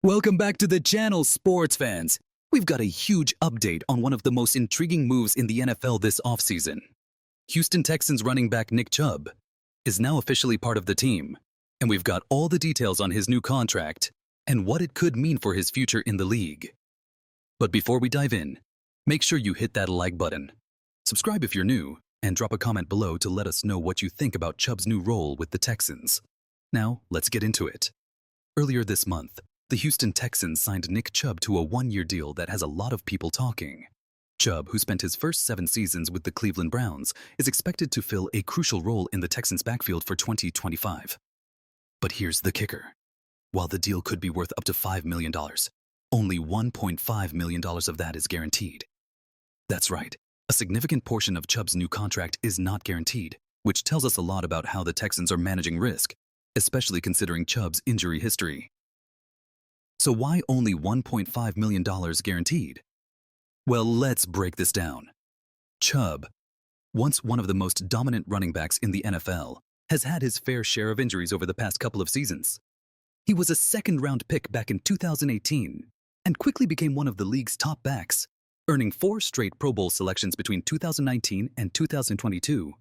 Welcome back to the channel, sports fans. We've got a huge update on one of the most intriguing moves in the NFL this offseason. Houston Texans running back Nick Chubb is now officially part of the team, and we've got all the details on his new contract and what it could mean for his future in the league. But before we dive in, make sure you hit that like button, subscribe if you're new, and drop a comment below to let us know what you think about Chubb's new role with the Texans. Now, let's get into it. Earlier this month, the Houston Texans signed Nick Chubb to a one-year deal that has a lot of people talking. Chubb, who spent his first 7 seasons with the Cleveland Browns, is expected to fill a crucial role in the Texans' backfield for 2025. But here's the kicker. While the deal could be worth up to $5 million, only $1.5 million of that is guaranteed. That's right, a significant portion of Chubb's new contract is not guaranteed, which tells us a lot about how the Texans are managing risk, especially considering Chubb's injury history. So why only $1.5 million guaranteed? Well, let's break this down. Chubb, once one of the most dominant running backs in the NFL, has had his fair share of injuries over the past couple of seasons. He was a second-round pick back in 2018 and quickly became one of the league's top backs, earning 4 straight Pro Bowl selections between 2019 and 2022.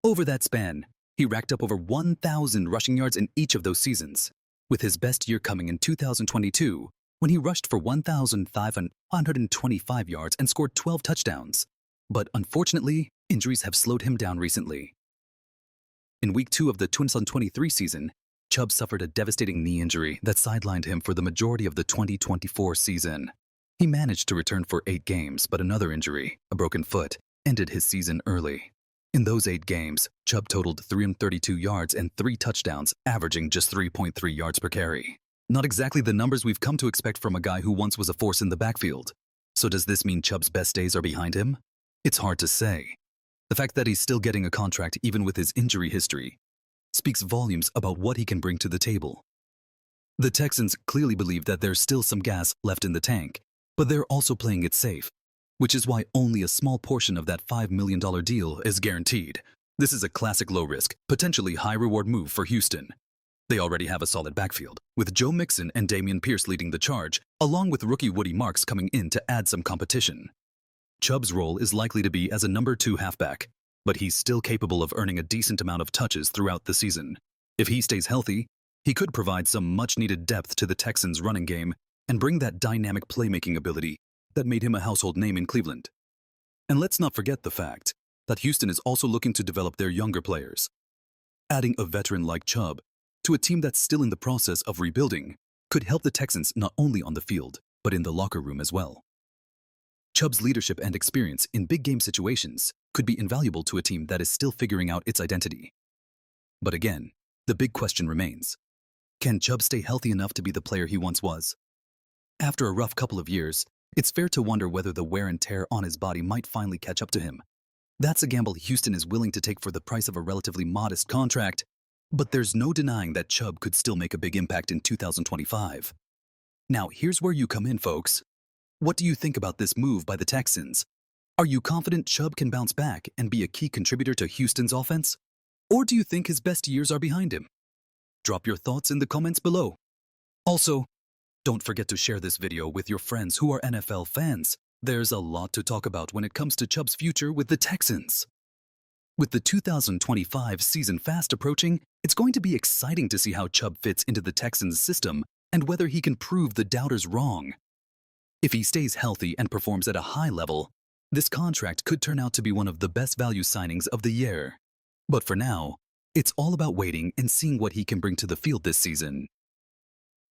Over that span, he racked up over 1,000 rushing yards in each of those seasons, with his best year coming in 2022, when he rushed for 1,525 yards and scored 12 touchdowns. But unfortunately, injuries have slowed him down recently. In Week 2 of the 2023 season, Chubb suffered a devastating knee injury that sidelined him for the majority of the 2024 season. He managed to return for 8 games, but another injury, a broken foot, ended his season early. In those 8 games, Chubb totaled 332 yards and 3 touchdowns, averaging just 3.3 yards per carry. Not exactly the numbers we've come to expect from a guy who once was a force in the backfield. So does this mean Chubb's best days are behind him? It's hard to say. The fact that he's still getting a contract even with his injury history speaks volumes about what he can bring to the table. The Texans clearly believe that there's still some gas left in the tank, but they're also playing it safe, which is why only a small portion of that $5 million deal is guaranteed. This is a classic low-risk, potentially high-reward move for Houston. They already have a solid backfield, with Joe Mixon and Dameon Pierce leading the charge, along with rookie Woody Marks coming in to add some competition. Chubb's role is likely to be as a number 2 halfback, but he's still capable of earning a decent amount of touches throughout the season. If he stays healthy, he could provide some much-needed depth to the Texans' running game and bring that dynamic playmaking ability that made him a household name in Cleveland. And let's not forget the fact that Houston is also looking to develop their younger players. Adding a veteran like Chubb to a team that's still in the process of rebuilding could help the Texans not only on the field, but in the locker room as well. Chubb's leadership and experience in big game situations could be invaluable to a team that is still figuring out its identity. But again, the big question remains: can Chubb stay healthy enough to be the player he once was? After a rough couple of years, it's fair to wonder whether the wear and tear on his body might finally catch up to him. That's a gamble Houston is willing to take for the price of a relatively modest contract, but there's no denying that Chubb could still make a big impact in 2025. Now, here's where you come in, folks. What do you think about this move by the Texans? Are you confident Chubb can bounce back and be a key contributor to Houston's offense? Or do you think his best years are behind him? Drop your thoughts in the comments below. Also, don't forget to share this video with your friends who are NFL fans. There's a lot to talk about when it comes to Chubb's future with the Texans. With the 2025 season fast approaching, it's going to be exciting to see how Chubb fits into the Texans' system and whether he can prove the doubters wrong. If he stays healthy and performs at a high level, this contract could turn out to be one of the best value signings of the year. But for now, it's all about waiting and seeing what he can bring to the field this season.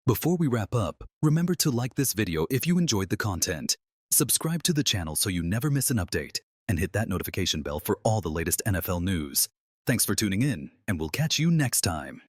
Before we wrap up, remember to like this video if you enjoyed the content, subscribe to the channel so you never miss an update, and hit that notification bell for all the latest NFL news. Thanks for tuning in, and we'll catch you next time.